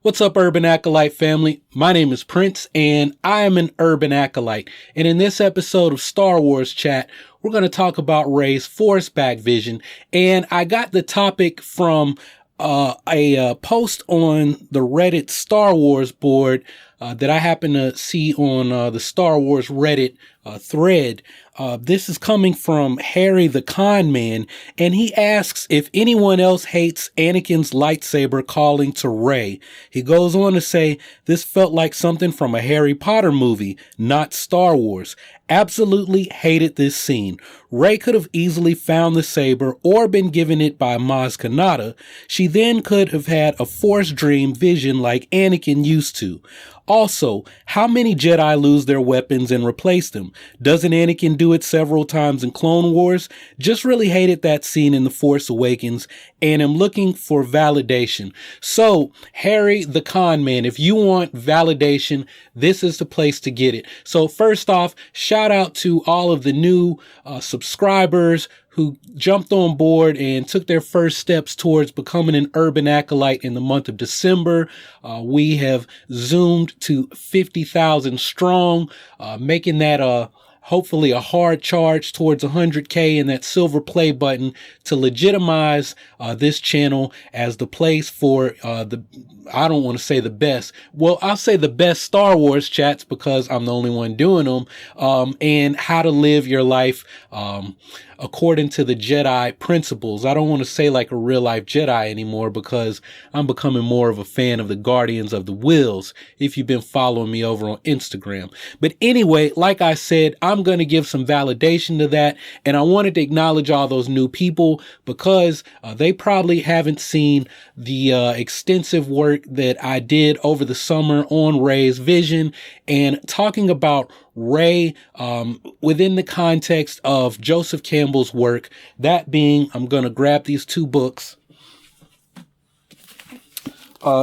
What's up, Urban Acolyte family? My name is Prince, and I am an Urban Acolyte. And in this episode of Star Wars Chat, we're going to talk about Rey's Force Vision. And I got the topic from a post on the Reddit Star Wars board that I happen to see on the Star Wars Reddit thread. This is coming from Harry the Con Man, and he asks if anyone else hates Anakin's lightsaber calling to Rey. He goes on to say, this felt like something from a Harry Potter movie, not Star Wars. Absolutely hated this scene. Rey could have easily found the saber or been given it by Maz Kanata. She then could have had a Force dream vision like Anakin used to. Also, how many Jedi lose their weapons and replace them? Doesn't Anakin do it several times in Clone Wars? Just really hated that scene in The Force Awakens and am looking for validation. So, Harry the Con Man, if you want validation, this is the place to get it. So first off, shout out to all of the new subscribers who jumped on board and took their first steps towards becoming an Urban Acolyte in the month of December. We have zoomed to 50,000 strong, making that hopefully a hard charge towards 100K and that silver play button to legitimize this channel as the place for I don't want to say the best. Well, I'll say the best Star Wars chats because I'm the only one doing them, and how to live your life according to the Jedi principles. I don't want to say like a real life Jedi anymore because I'm becoming more of a fan of the Guardians of the Whills if you've been following me over on Instagram. But anyway, like I said, I'm going to give some validation to that, and I wanted to acknowledge all those new people because they probably haven't seen the extensive work that I did over the summer on Reys Vision and talking about Rey within the context of Joseph Campbell's work. That being, I'm going to grab these two books.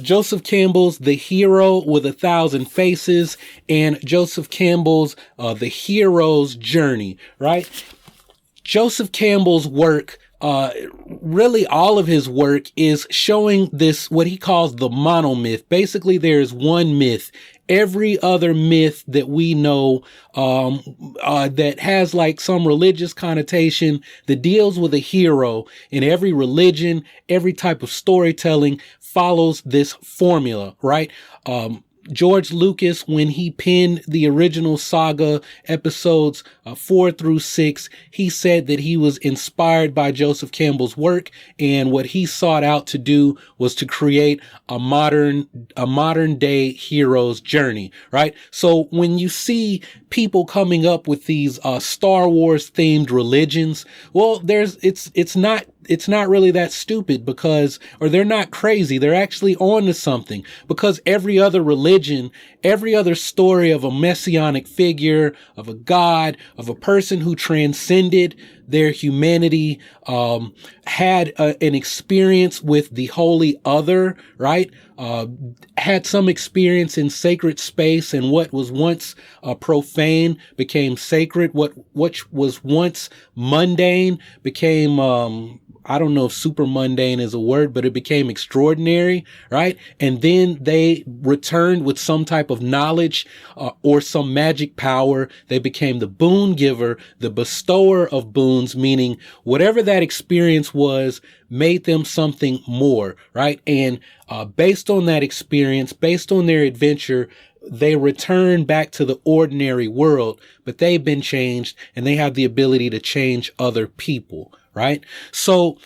Joseph Campbell's The Hero with 1,000 Faces and Joseph Campbell's The Hero's Journey, right? Joseph Campbell's work, really all of his work is showing this, what he calls the monomyth. Basically, there's one myth. Every other myth that we know that has like some religious connotation that deals with a hero in every religion, every type of storytelling follows this formula, right? George Lucas, when he penned the original saga episodes 4 through 6, he said that he was inspired by Joseph Campbell's work, and what he sought out to do was to create a modern day hero's journey, right? So when you see people coming up with these Star Wars themed religions, well, it's not really that stupid or they're not crazy. They're actually on to something, because every other religion, every other story of a messianic figure, of a god, of a person who transcended their humanity, had an experience with the holy other, right? Had some experience in sacred space, and what was once profane became sacred. What was once mundane became, I don't know if super mundane is a word, but it became extraordinary, right? And then they returned with some type of knowledge or some magic power. They became the boon giver, the bestower of boons, meaning whatever that experience was made them something more, right? And based on that experience, based on their adventure, they return back to the ordinary world, but they've been changed and they have the ability to change other people, right? So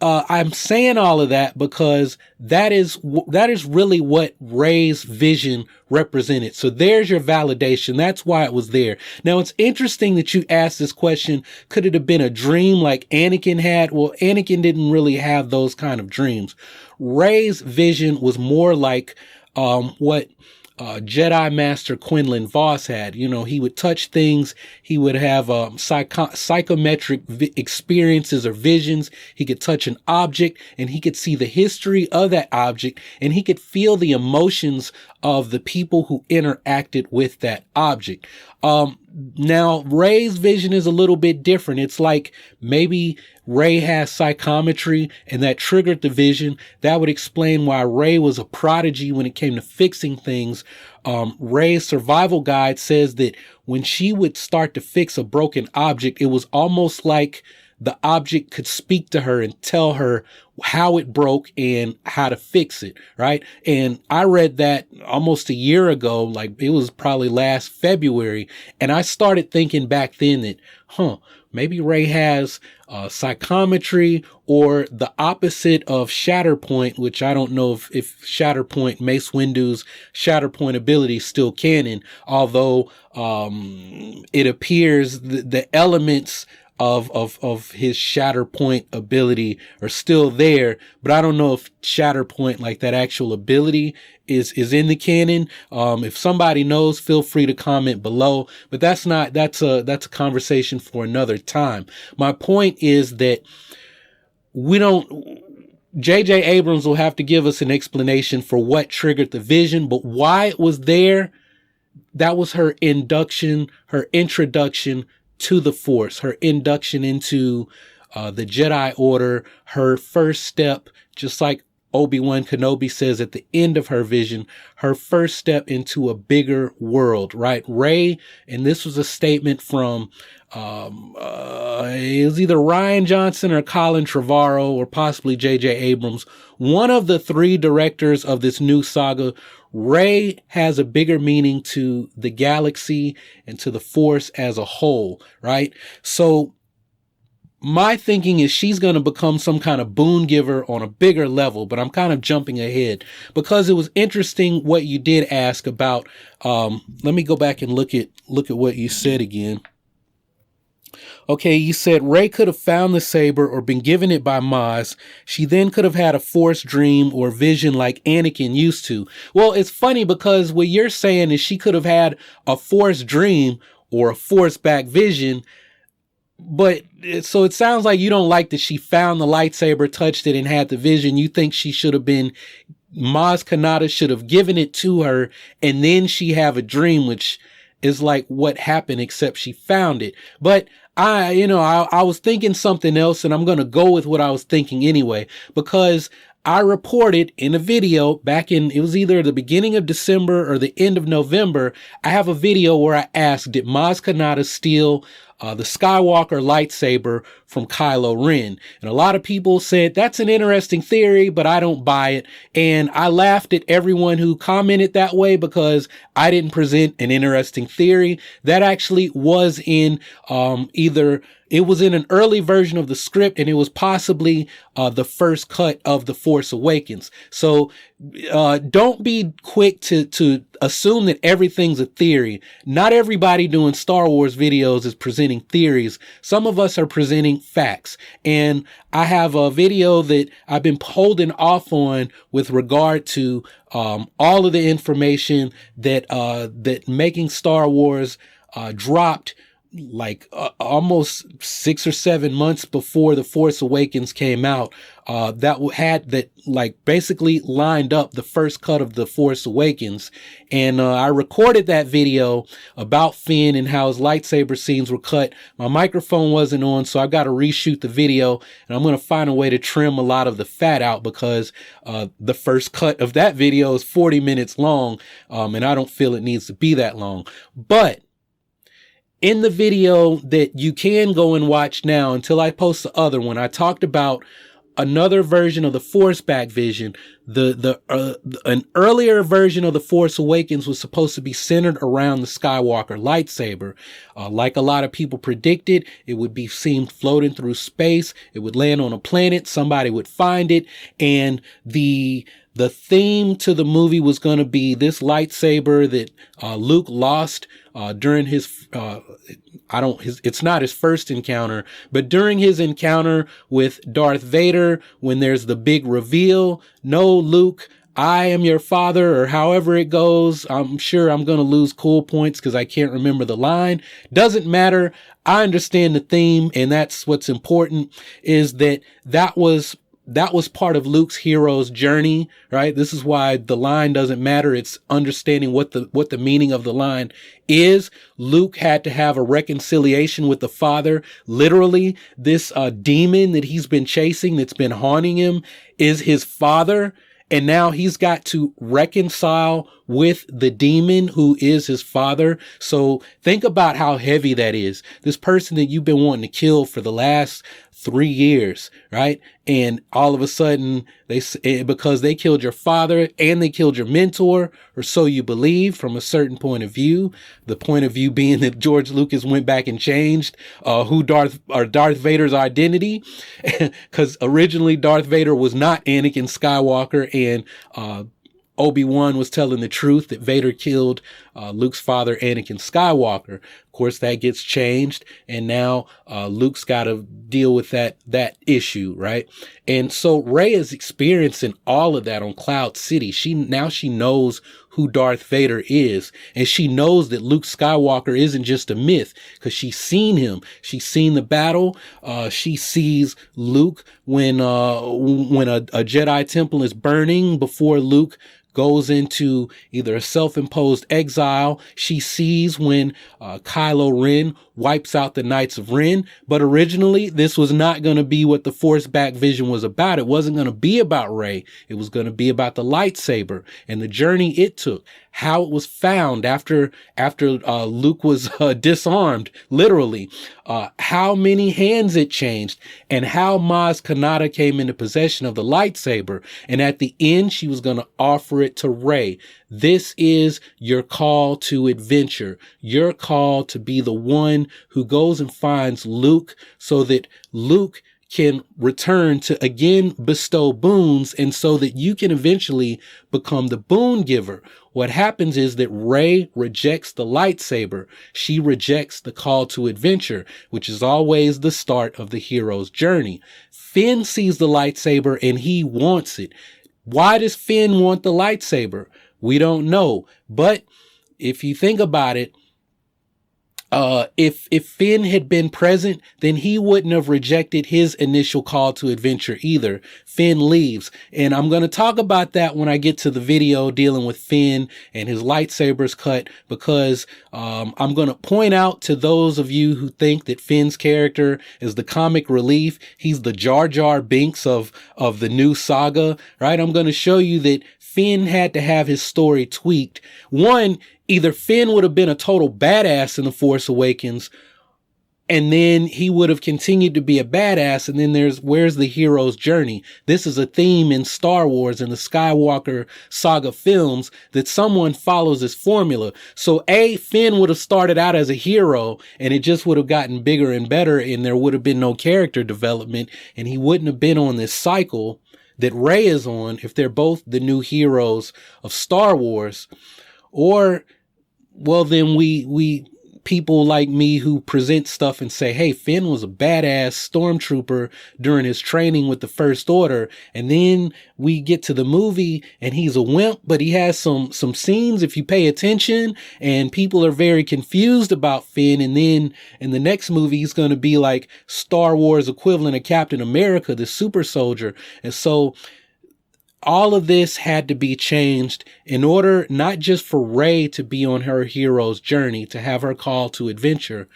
I'm saying all of that because that is really what Reys Vision represented. So there's your validation. That's why it was there. Now, it's interesting that you asked this question. Could it have been a dream like Anakin had? Well, Anakin didn't really have those kind of dreams. Reys Vision was more like what Jedi Master Quinlan Voss had. You know, he would touch things. He would have psychometric experiences or visions. He could touch an object and he could see the history of that object, and he could feel the emotions of the people who interacted with that object. Now, Rey's vision is a little bit different. It's like maybe Rey has psychometry and that triggered the vision. That would explain why Rey was a prodigy when it came to fixing things. Rey's survival guide says that when she would start to fix a broken object, it was almost like the object could speak to her and tell her how it broke and how to fix it, right? And I read that almost a year ago, like it was probably last February. And I started thinking back then that, maybe Rey has psychometry, or the opposite of Shatterpoint, which I don't know if Shatterpoint, Mace Windu's Shatterpoint ability is still canon, although it appears the elements of his Shatterpoint ability are still there, but I don't know if Shatterpoint, like that actual ability, is in the canon. If somebody knows, feel free to comment below, but that's a conversation for another time. My point is that J.J. Abrams will have to give us an explanation for what triggered the vision, but why it was there, that was her introduction to the Force, her induction into the Jedi Order, her first step, just like Obi-Wan Kenobi says at the end of her vision, her first step into a bigger world, right? Rey, and this was a statement from, it was either Rian Johnson or Colin Trevorrow or possibly J.J. Abrams, one of the three directors of this new saga. Rey has a bigger meaning to the galaxy and to the Force as a whole, right? So my thinking is she's going to become some kind of boon giver on a bigger level, but I'm kind of jumping ahead because it was interesting what you did ask about. Let me go back and look at what you said again. Okay, you said Rey could have found the saber or been given it by Maz. She then could have had a Force dream or vision like Anakin used to. Well, it's funny because what you're saying is she could have had a Force dream or a Force back vision. But so it sounds like you don't like that she found the lightsaber, touched it, and had the vision. You think she should have been, Maz Kanata should have given it to her, and then she have a dream, which is like what happened, except she found it. But I was thinking something else, and I'm going to go with what I was thinking anyway, because I reported in a video back in, it was either the beginning of December or the end of November. I have a video where I asked, did Maz Kanata steal the Skywalker lightsaber from Kylo Ren? And a lot of people said, that's an interesting theory, but I don't buy it. And I laughed at everyone who commented that way because I didn't present an interesting theory. That actually was in it was in an early version of the script, and it was possibly the first cut of The Force Awakens. So don't be quick to assume that everything's a theory. Not everybody doing Star Wars videos is presenting theories. Some of us are presenting facts. And I have a video that I've been holding off on with regard to all of the information that making Star Wars dropped like almost 6 or 7 months before The Force Awakens came out, that basically lined up the first cut of The Force Awakens. And I recorded that video about Finn and how his lightsaber scenes were cut. My microphone wasn't on, so I got to reshoot the video, and I'm going to find a way to trim a lot of the fat out because the first cut of that video is 40 minutes long, and I don't feel it needs to be that long. But in the video that you can go and watch now until I post the other one, I talked about another version of the Force back vision. An earlier version of The Force Awakens was supposed to be centered around the Skywalker lightsaber. Like a lot of people predicted, it would be seen floating through space. It would land on a planet. Somebody would find it. And the theme to the movie was going to be this lightsaber that Luke lost during his, it's not his first encounter, but during his encounter with Darth Vader, when there's the big reveal, no, Luke, I am your father, or however it goes. I'm sure I'm going to lose cool points because I can't remember the line. Doesn't matter. I understand the theme, and that's what's important, is that was that was part of Luke's hero's journey, right? This is why the line doesn't matter. It's understanding what the meaning of the line is. Luke had to have a reconciliation with the Father. Literally, this demon that he's been chasing, that's been haunting him, is his father. And now he's got to reconcile with the demon who is his father. So think about how heavy that is. This person that you've been wanting to kill for the last 3 years, right? And all of a sudden, because they killed your father and they killed your mentor, or so you believe from a certain point of view. The point of view being that George Lucas went back and changed Darth Vader's identity, because originally Darth Vader was not Anakin Skywalker, and Obi-Wan was telling the truth that Vader killed Luke's father, Anakin Skywalker. Of course, that gets changed, and now Luke's got to deal with that issue, right? And so Rey is experiencing all of that on Cloud City. She knows who Darth Vader is, and she knows that Luke Skywalker isn't just a myth, because she's seen him. She's seen the battle. She sees Luke when a Jedi temple is burning before Luke goes into either a self-imposed exile. She sees when Kylo Ren wipes out the Knights of Ren. But originally, this was not going to be what the Force back vision was about. It wasn't going to be about Rey. It was going to be about the lightsaber and the journey it took, how it was found after Luke was disarmed, literally, how many hands it changed, and how Maz Kanata came into possession of the lightsaber. And at the end, she was going to offer it to Rey. This is your call to adventure, your call to be the one who goes and finds Luke, so that Luke can return to again bestow boons, and so that you can eventually become the boon giver. What happens is that Rey rejects the lightsaber. She rejects the call to adventure, which is always the start of the hero's journey. Finn sees the lightsaber and he wants it. Why does Finn want the lightsaber? We don't know. But if you think about it, if Finn had been present, then he wouldn't have rejected his initial call to adventure either. Finn leaves. And I'm going to talk about that when I get to the video dealing with Finn and his lightsabers cut, because I'm going to point out to those of you who think that Finn's character is the comic relief. He's the Jar Jar Binks of the new saga, right? I'm going to show you that Finn had to have his story tweaked. One, either Finn would have been a total badass in The Force Awakens, and then he would have continued to be a badass, and then where's the hero's journey? This is a theme in Star Wars and the Skywalker saga films, that someone follows this formula. So Finn would have started out as a hero, and it just would have gotten bigger and better, and there would have been no character development, and he wouldn't have been on this cycle that Rey is on if they're both the new heroes of Star Wars. Or, well, then we people like me who present stuff and say, hey, Finn was a badass stormtrooper during his training with the First Order. And then we get to the movie and he's a wimp, but he has some scenes, if you pay attention, and people are very confused about Finn. And then in the next movie, he's going to be like Star Wars equivalent of Captain America, the super soldier. And so all of this had to be changed in order not just for Rey to be on her hero's journey, to have her call to adventure,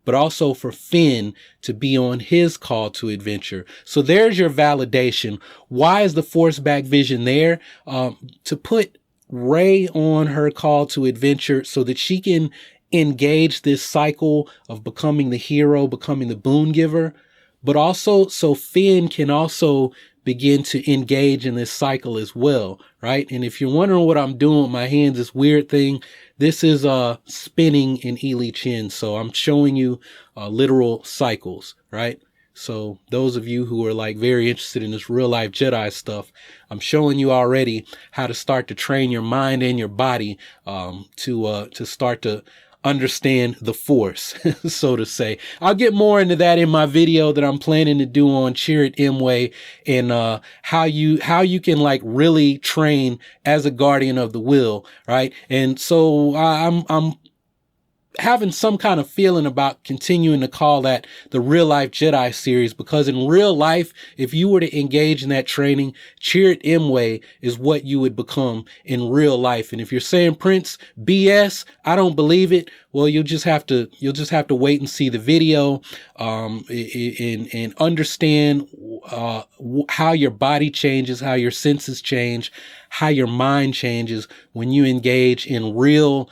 but also for Finn to be on his call to adventure. So there's your validation. Why is the Force back vision there? To put Rey on her call to adventure so that she can engage this cycle of becoming the hero, becoming the boon giver, but also so Finn can also begin to engage in this cycle as well, right? And if you're wondering what I'm doing with my hands, this weird thing, this is spinning in Ely Chin. So I'm showing you literal cycles, right? So those of you who are like very interested in this real life Jedi stuff, I'm showing you already how to start to train your mind and your body to start to understand the Force, so to say. I'll get more into that in my video that I'm planning to do on Chirrut Imwe, and how you can like really train as a guardian of the will, right? And so I'm having some kind of feeling about continuing to call that the Real Life Jedi series, because in real life, if you were to engage in that training, Chirrut Imwe is what you would become in real life. And if you're saying, Prince, BS, I don't believe it, well, you'll just have to wait and see the video, and understand, how your body changes, how your senses change, how your mind changes when you engage in real,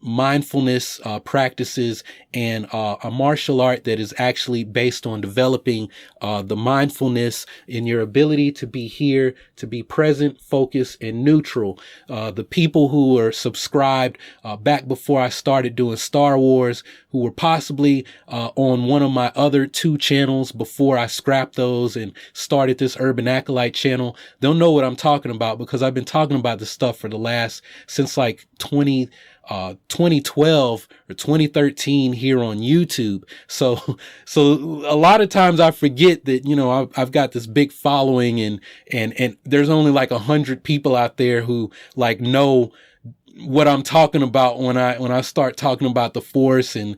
mindfulness, practices, and, a martial art that is actually based on developing, the mindfulness in your ability to be here, to be present, focused, and neutral. The people who are subscribed, back before I started doing Star Wars, who were possibly, on one of my other 2 channels before I scrapped those and started this Urban Acolyte channel, they'll know what I'm talking about, because I've been talking about this stuff for the last, since like 2012 or 2013 here on YouTube. So a lot of times I forget that, you know, I've got this big following, and there's only like 100 people out there who like know what I'm talking about when I start talking about the Force and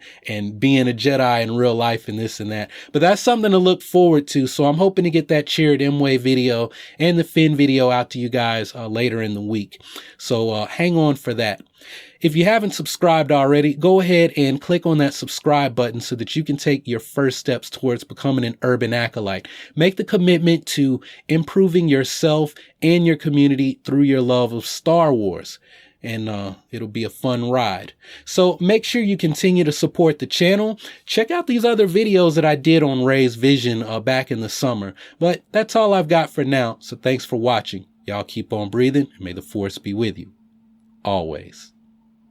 being a Jedi in real life and this and that. But that's something to look forward to. So I'm hoping to get that Chirrut Imwe video and the Finn video out to you guys later in the week. So hang on for that. If you haven't subscribed already, go ahead and click on that subscribe button so that you can take your first steps towards becoming an Urban Acolyte. Make the commitment to improving yourself and your community through your love of Star Wars. And it'll be a fun ride. So make sure you continue to support the channel. Check out these other videos that I did on Reys Vision back in the summer. But that's all I've got for now. So thanks for watching. Y'all keep on breathing, and may the Force be with you always.